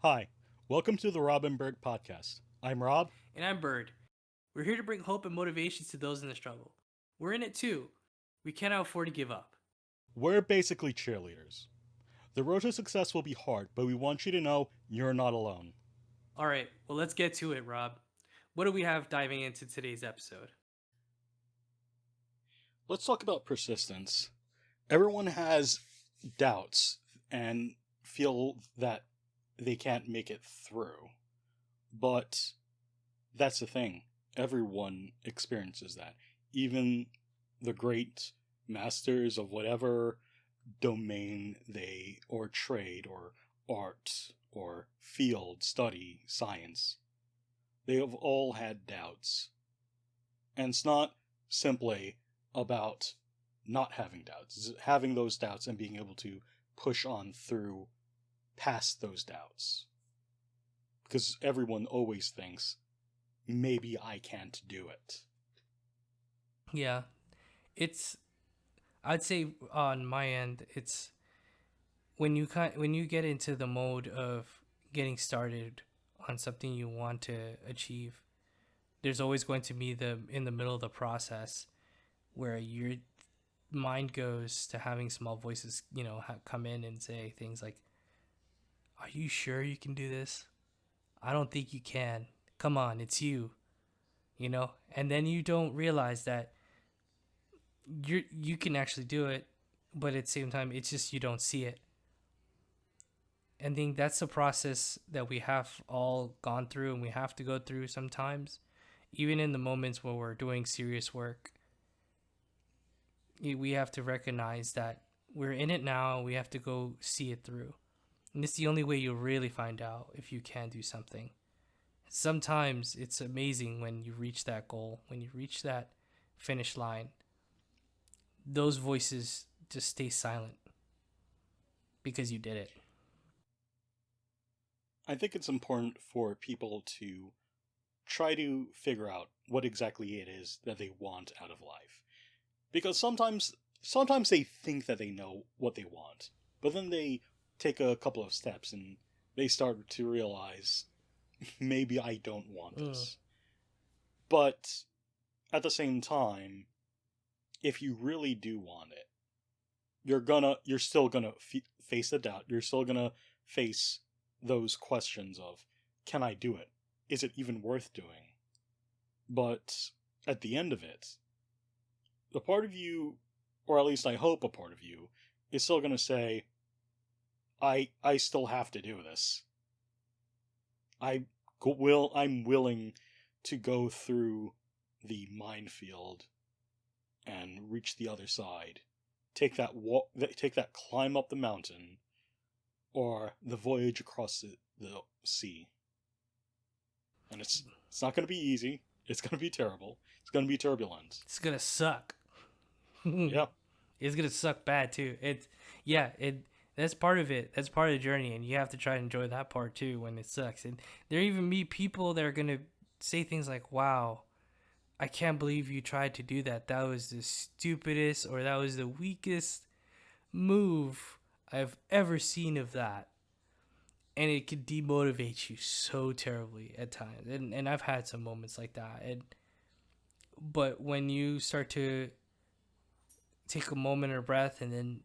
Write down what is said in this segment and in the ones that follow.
Hi, welcome to the Rob and Bird podcast. I'm Rob. And I'm Bird. We're here to bring hope and motivation to those in the struggle. We're in it too. We cannot afford to give up. We're basically cheerleaders. The road to success will be hard, but we want you to know you're not alone. All right, well, let's get to it, Rob. What do we have diving into today's episode? Let's talk about persistence. Everyone has doubts and feel that they can't make it through. But that's the thing. Everyone experiences that. Even the great masters of whatever domain they, or trade, or art, or field, study, science, they have all had doubts. And it's not simply about not having doubts, it's having those doubts and being able to push on through past those doubts. Because everyone always thinks, maybe I can't do it. Yeah, it's. I'd say on my end, it's when you get into the mode of getting started on something you want to achieve. There's always going to be the in the middle of the process where your mind goes to having small voices, come in and say things like, "Are you sure you can do this? I don't think you can. Come on, it's you." And then you don't realize that you can actually do it, but at the same time, it's just you don't see it. And I think that's the process that we have all gone through and we have to go through sometimes, even in the moments where we're doing serious work. We have to recognize that we're in it now. We have to go see it through. And it's the only way you'll really find out if you can do something. Sometimes it's amazing when you reach that goal, when you reach that finish line. Those voices just stay silent because you did it. I think it's important for people to try to figure out what exactly it is that they want out of life. Because sometimes they think that they know what they want, but then they take a couple of steps and they start to realize, maybe I don't want this. But at the same time, if you really do want it, you're still gonna face the doubt. You're still gonna face those questions of, can I do it? Is it even worth doing? But at the end of it, the part of you, or at least I hope a part of you, is still gonna say, I still have to do this. I'm willing to go through the minefield and reach the other side. Take that climb up the mountain, or the voyage across the sea. And it's not going to be easy. It's going to be terrible. It's going to be turbulent. It's gonna suck. Yeah. It's gonna suck bad too. That's part of it. That's part of the journey, and you have to try to enjoy that part too when it sucks. And there even be people that are gonna say things like, "Wow, I can't believe you tried to do that. That was the stupidest, or that was the weakest move I've ever seen of that." And it can demotivate you so terribly at times. And I've had some moments like that. But when you start to take a moment or breath and then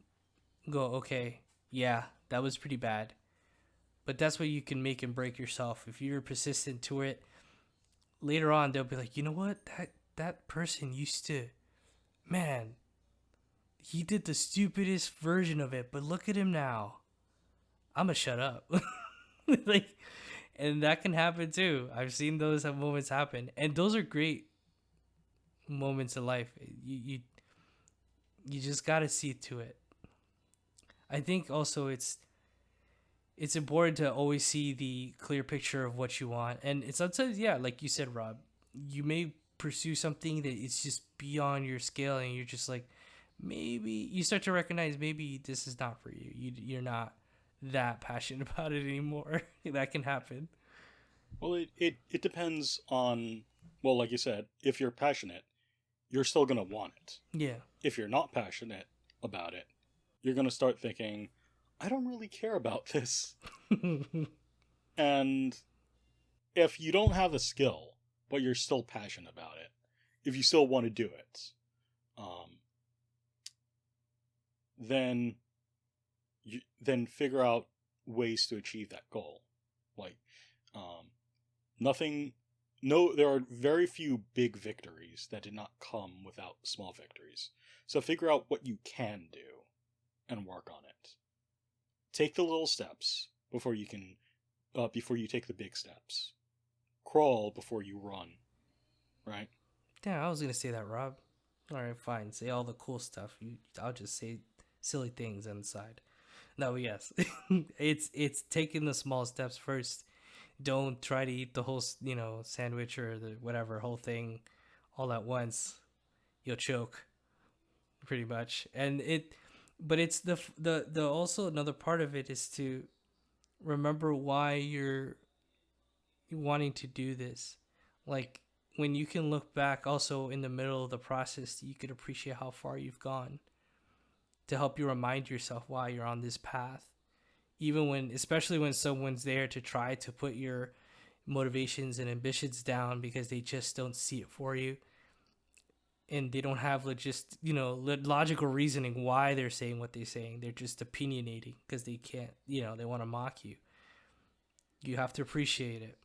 go, okay, yeah, that was pretty bad. But that's what you can make and break yourself. If you're persistent to it, later on they'll be like, you know what? That person used to, man, he did the stupidest version of it, but look at him now. I'ma shut up. Like, and that can happen too. I've seen those moments happen, and those are great moments in life. You just gotta see to it. I think also it's important to always see the clear picture of what you want, and it's sometimes, yeah, like you said, Rob, you may pursue something that is just beyond your scale, and you're just like, maybe you start to recognize maybe this is not for you. You're not that passionate about it anymore. That can happen. Well, it depends on, well, like you said, if you're passionate, you're still going to want it. Yeah. If you're not passionate about it, you're going to start thinking, I don't really care about this. And if you don't have a skill, but you're still passionate about it, if you still want to do it, um, then then figure out ways to achieve that goal. Like, um, nothing. No, there are very few big victories that did not come without small victories. So figure out what you can do and work on it. Take the little steps before you take the big steps. Crawl before you run, right? Yeah, I was gonna say that, Rob. All right, fine. Say all the cool stuff. I'll just say silly things on the side. No, yes, it's taking the small steps first. Don't try to eat the whole sandwich or the whatever whole thing all at once. You'll choke pretty much. But it's the also another part of it is to remember why you're wanting to do this. Like when you can look back also in the middle of the process, you could appreciate how far you've gone to help you remind yourself why you're on this path. Even when, especially when someone's there to try to put your motivations and ambitions down because they just don't see it for you and they don't have logical reasoning why they're saying what they're saying. They're just opinionating because they can't, they want to mock you. You have to appreciate it.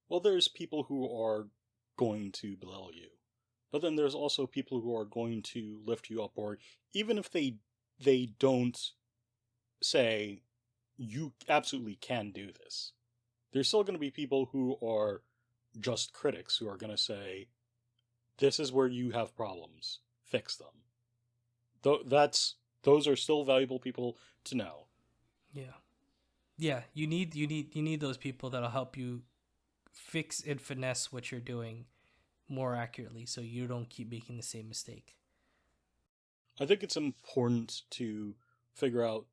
Well, there's people who are going to belittle you, but then there's also people who are going to lift you up, or even if they don't say you absolutely can do this, there's still going to be people who are just critics who are going to say, this is where you have problems, fix them. Those are still valuable people to know. Yeah, you need those people that'll help you fix and finesse what you're doing more accurately so you don't keep making the same mistake. I think it's important to figure out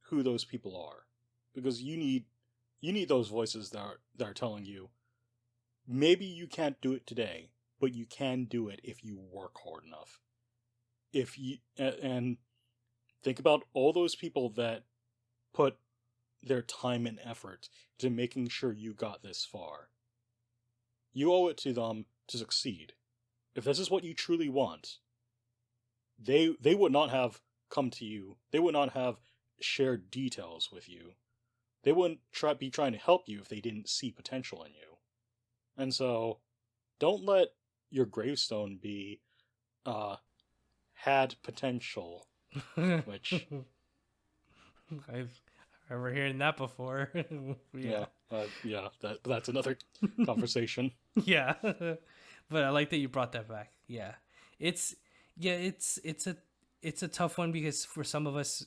who those people are, because you need those voices that are telling you maybe you can't do it today, but you can do it if you work hard enough. And think about all those people that put their time and effort to making sure you got this far. You owe it to them to succeed. If this is what you truly want, they would not have come to you. They would not have shared details with you. They wouldn't be trying to help you if they didn't see potential in you. And so, don't let your gravestone be, had potential, which I remember hearing that before. yeah, that's another conversation. Yeah, but I like that you brought that back. Yeah, it's it's a tough one because for some of us,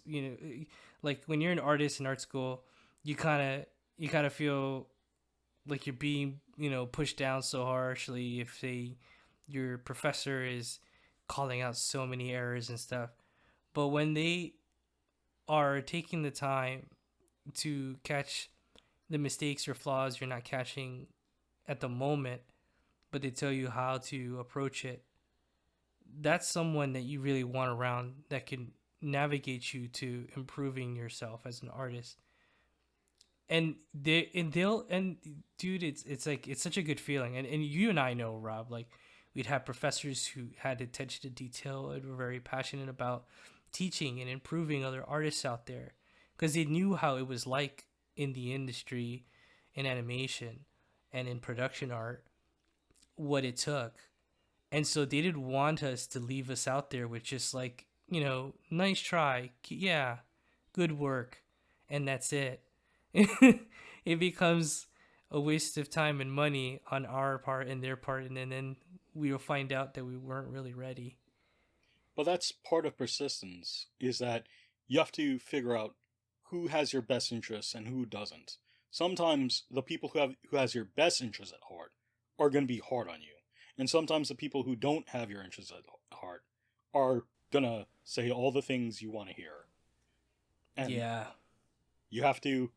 like when you're an artist in art school, you kind of feel like you're being pushed down so harshly if say your professor is calling out so many errors and stuff. But when they are taking the time to catch the mistakes or flaws you're not catching at the moment, but they tell you how to approach it, that's someone that you really want around that can navigate you to improving yourself as an artist. And dude, it's like it's such a good feeling. And you and I know, Rob, like we'd have professors who had attention to detail and were very passionate about teaching and improving other artists out there because they knew how it was like in the industry in animation and in production art what it took. And so they didn't want us to leave us out there with just like, nice try, yeah, good work, and that's it. It becomes a waste of time and money on our part and their part, and then we'll find out that we weren't really ready. But that's part of persistence, is that you have to figure out who has your best interests and who doesn't. Sometimes the people who has your best interests at heart are going to be hard on you. And sometimes the people who don't have your interests at heart are going to say all the things you want to hear. And Yeah. you have to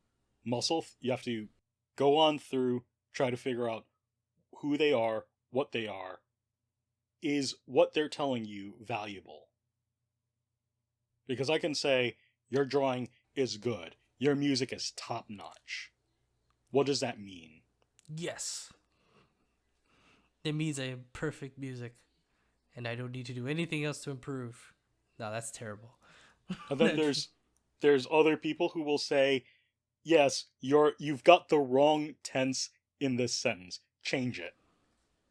you have to go on through, try to figure out who they are, what they are. Is what they're telling you valuable? Because I can say, your drawing is good, your music is top notch. What does that mean? Yes. It means I am perfect music and I don't need to do anything else to improve. No, that's terrible. And then there's other people who will say, yes, you've got the wrong tense in this sentence. Change it.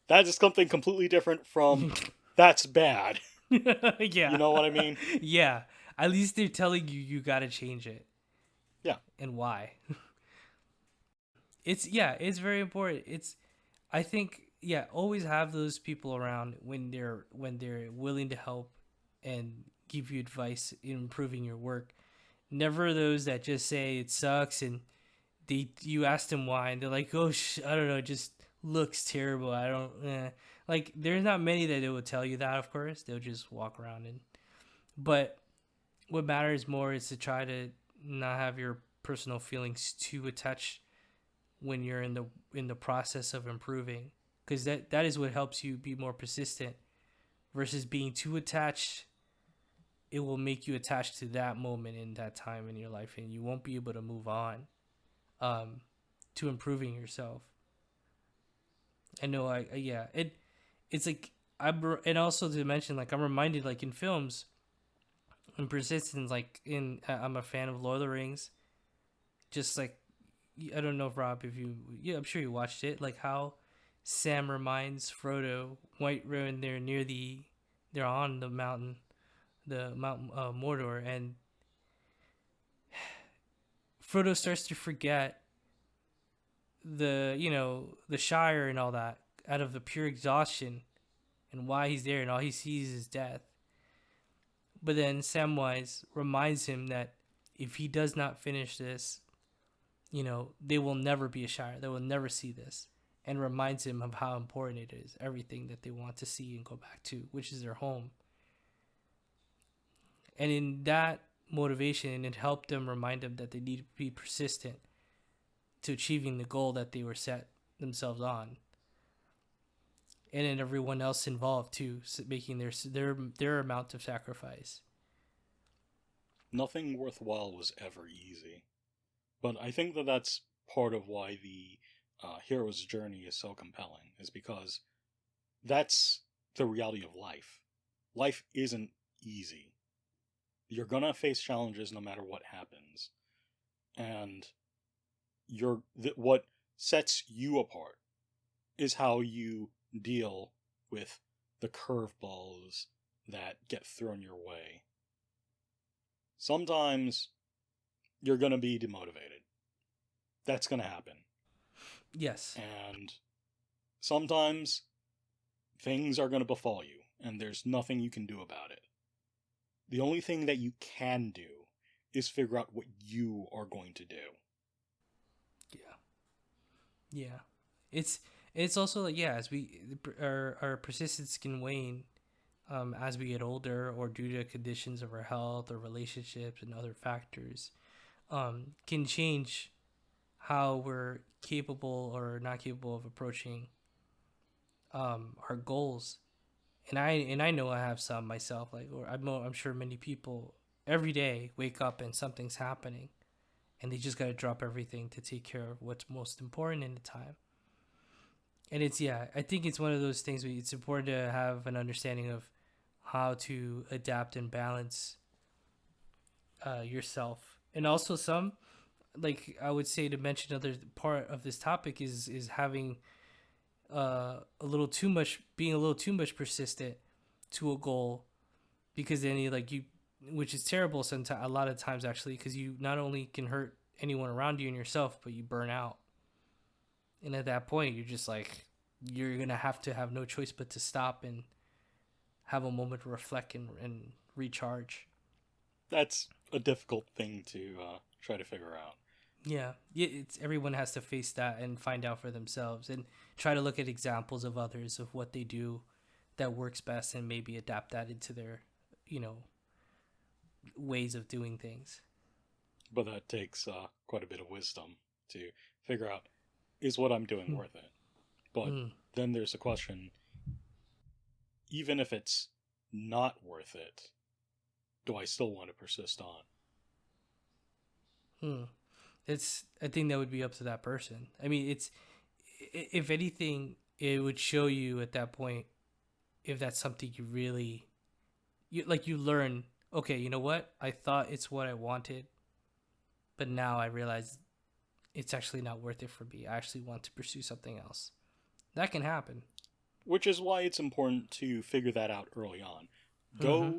That is something completely different from that's bad. You Yeah. know what I mean? Yeah. At least they're telling you you got to change it Yeah. and why. It's very important. I think always have those people around when they're willing to help and give you advice in improving your work. Never those that just say it sucks and you ask them why and they're like, "Oh, I don't know, it just looks terrible. I don't like there's not many that they will tell you that, of course. They'll just walk around and but what matters more is to try to not have your personal feelings too attached when you're in the process of improving, because that is what helps you be more persistent versus being too attached. It will make you attached to that moment in that time in your life and you won't be able to move on um to improving yourself. I know it's like and also to mention, like, I'm reminded, like, in films and persistence, like I'm a fan of Lord of the Rings. Just like, I don't know, Rob, if you, yeah, I'm sure you watched it. Like how Sam reminds Frodo when they're they're on the Mount Mordor, and Frodo starts to forget the Shire and all that out of the pure exhaustion and why he's there, and all he sees is death. But then Samwise reminds him that if he does not finish this, they will never be a Shire. They will never see this. And reminds him of how important it is, everything that they want to see and go back to, which is their home. And in that motivation, it helped them remind them that they need to be persistent to achieving the goal that they were set themselves on. And then everyone else involved too, making their amount of sacrifice. Nothing worthwhile was ever easy. But I think that that's part of why the hero's journey is so compelling, is because that's the reality of life. Life isn't easy. You're gonna face challenges no matter what happens. And what sets you apart is how you deal with the curveballs that get thrown your way. Sometimes you're going to be demotivated. That's going to happen. Yes. And sometimes things are going to befall you, and there's nothing you can do about it. The only thing that you can do is figure out what you are going to do. Yeah. It's also like, as our persistence can wane as we get older, or due to conditions of our health or relationships and other factors, can change how we're capable or not capable of approaching our goals. And I know I have some myself, like, or I'm sure many people every day wake up and something's happening and they just got to drop everything to take care of what's most important in the time. And I think it's one of those things where it's important to have an understanding of how to adapt and balance yourself. And also, some, like, I would say, to mention another part of this topic is having being a little too much persistent to a goal, because then which is terrible sometimes, a lot of times, actually, because you not only can hurt anyone around you and yourself, but you burn out. And at that point, you're just like, you're gonna have no choice but to stop and have a moment to reflect and recharge. That's a difficult thing to try to figure out. Yeah, everyone has to face that and find out for themselves, and try to look at examples of others of what they do that works best, and maybe adapt that into their, ways of doing things. But that takes quite a bit of wisdom to figure out, is what I'm doing worth it? But then there's a question, even if it's not worth it, do I still want to persist on? It's I think that would be up to that person. I mean, it's if anything, it would show you at that point if that's something you really you learn. Okay, you know what? I thought it's what I wanted, but now I realize it's actually not worth it for me. I actually want to pursue something else. That can happen. Which is why it's important to figure that out early on. Mm-hmm. Go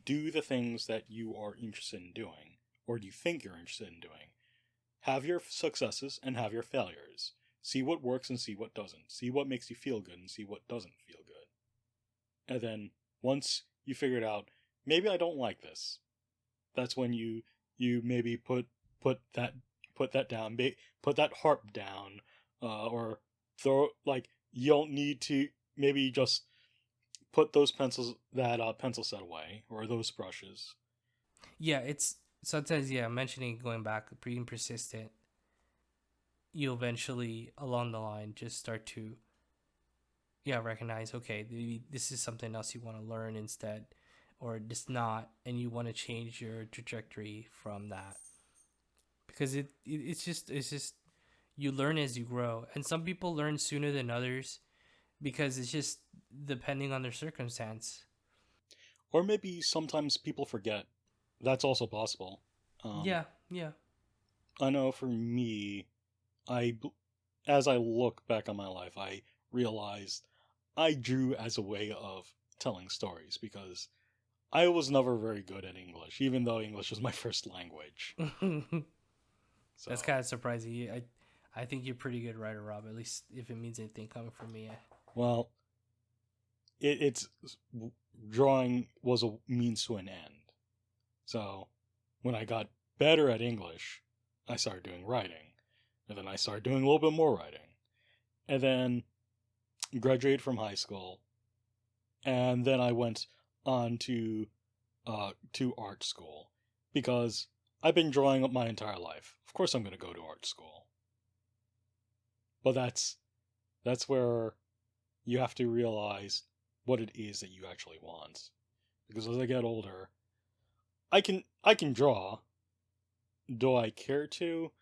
do the things that you are interested in doing, or you think you're interested in doing. Have your successes and have your failures. See what works and see what doesn't. See what makes you feel good and see what doesn't feel good. And then once you figure it out, maybe I don't like this. That's when you maybe put that put that down, put that harp down, or throw like you don't need to maybe just put those pencils that pencil set away or those brushes. Yeah, it's sometimes mentioning going back, being persistent. You eventually along the line just start to recognize, okay, maybe this is something else you want to learn instead, or just not, and you want to change your trajectory from that because it's just you learn as you grow, and some people learn sooner than others because it's just depending on their circumstance. Or maybe sometimes people forget. That's also possible. Um, Yeah, yeah, I know for me, I as I look back on my life, I realized I drew as a way of telling stories because I was never very good at English, even though English is my first language. that's So, kind of surprising. I think you're pretty good writer, Rob. At least if it means anything coming from me. well, it's drawing was a means to an end. So, when I got better at English, I started doing writing, and then I started doing a little bit more writing, and then graduated from high school, and then I went on to art school because I've been drawing up my entire life. Of course, I'm going to go to art school, but that's where you have to realize what it is that you actually want. Because as I get older, I can draw. Do I care to?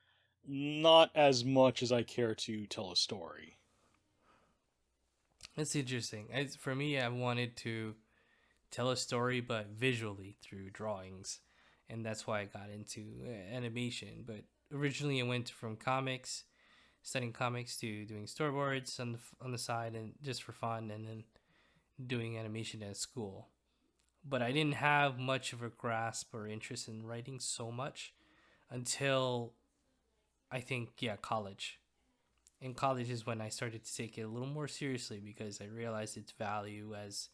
Not as much as I care to tell a story. It's interesting. For me, I wanted to tell a story, but visually through drawings, and that's why I got into animation. But originally, I went from comics, studying comics, to doing storyboards on the side and just for fun, and then doing animation at school. But I didn't have much of a grasp or interest in writing so much until I think college. In college is when I started to take it a little more seriously because I realized its value as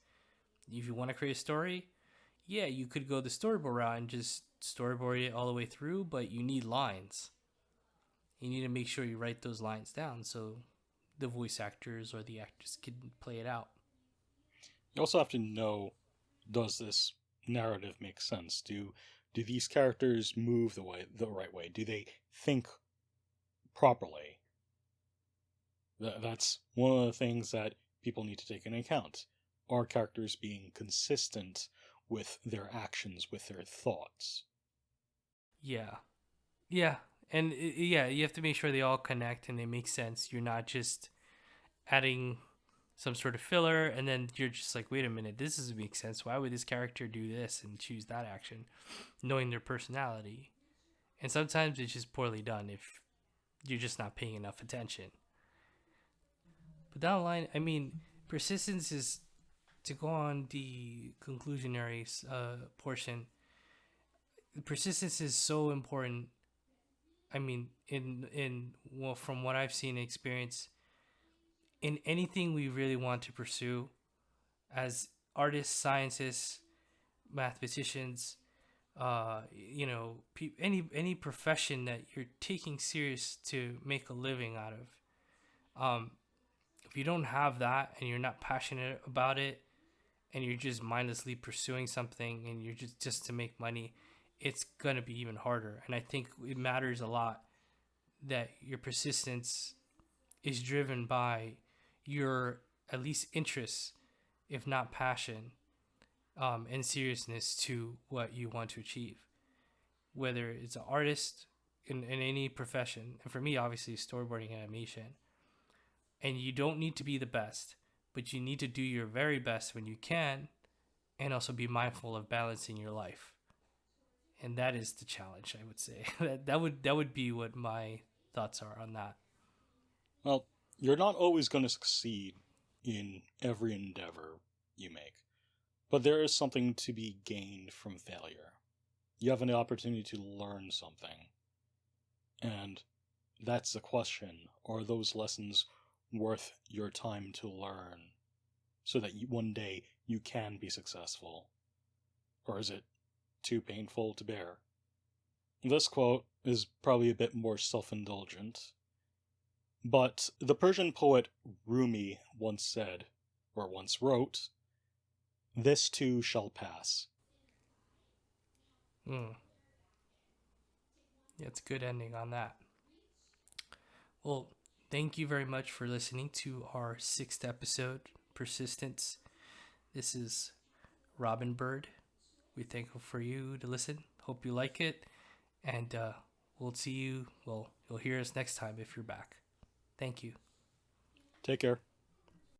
if you want to create a story, yeah, you could go the storyboard route and just storyboard it all the way through, but you need lines. You need to make sure you write those lines down so the voice actors or the actors can play it out. You also have to know, does this narrative make sense? Do these characters move the right way? Do they think properly? That's one of the things that people need to take into account. Are characters being consistent with their actions, with their thoughts? Yeah. Yeah. And yeah, you have to make sure they all connect and they make sense. You're not just adding some sort of filler and then you're just like, wait a minute, this doesn't make sense. Why would this character do this and choose that action? Knowing their personality. And sometimes it's just poorly done if you're just not paying enough attention. But down the line, I mean, persistence is to go on the conclusionary portion. Persistence is so important. I mean, well, from what I've seen and experienced, in anything we really want to pursue, as artists, scientists, mathematicians, any profession that you're taking serious to make a living out of. If you don't have that and you're not passionate about it, and you're just mindlessly pursuing something and you're just to make money, it's gonna be even harder. And I think it matters a lot that your persistence is driven by your at least interest, if not passion, and seriousness to what you want to achieve. Whether it's an artist, in any profession, and for me, obviously, storyboarding and animation. And you don't need to be the best, but you need to do your very best when you can, and also be mindful of balancing your life. And that is the challenge, I would say. that would be what my thoughts are on that. Well, you're not always going to succeed in every endeavor you make, but there is something to be gained from failure. You have an opportunity to learn something. And that's the question. Are those lessons worth your time to learn so that one day you can be successful? Or is it too painful to bear? This quote is probably a bit more self-indulgent, but the Persian poet Rumi once said, or once wrote, "This too shall pass." Mm. Yeah, it's a good ending on that. Well, thank you very much for listening to our 6th episode, Persistence. This is Robin Bird. We're thankful for you to listen. Hope you like it. And we'll see you. Well, you'll hear us next time if you're back. Thank you. Take care.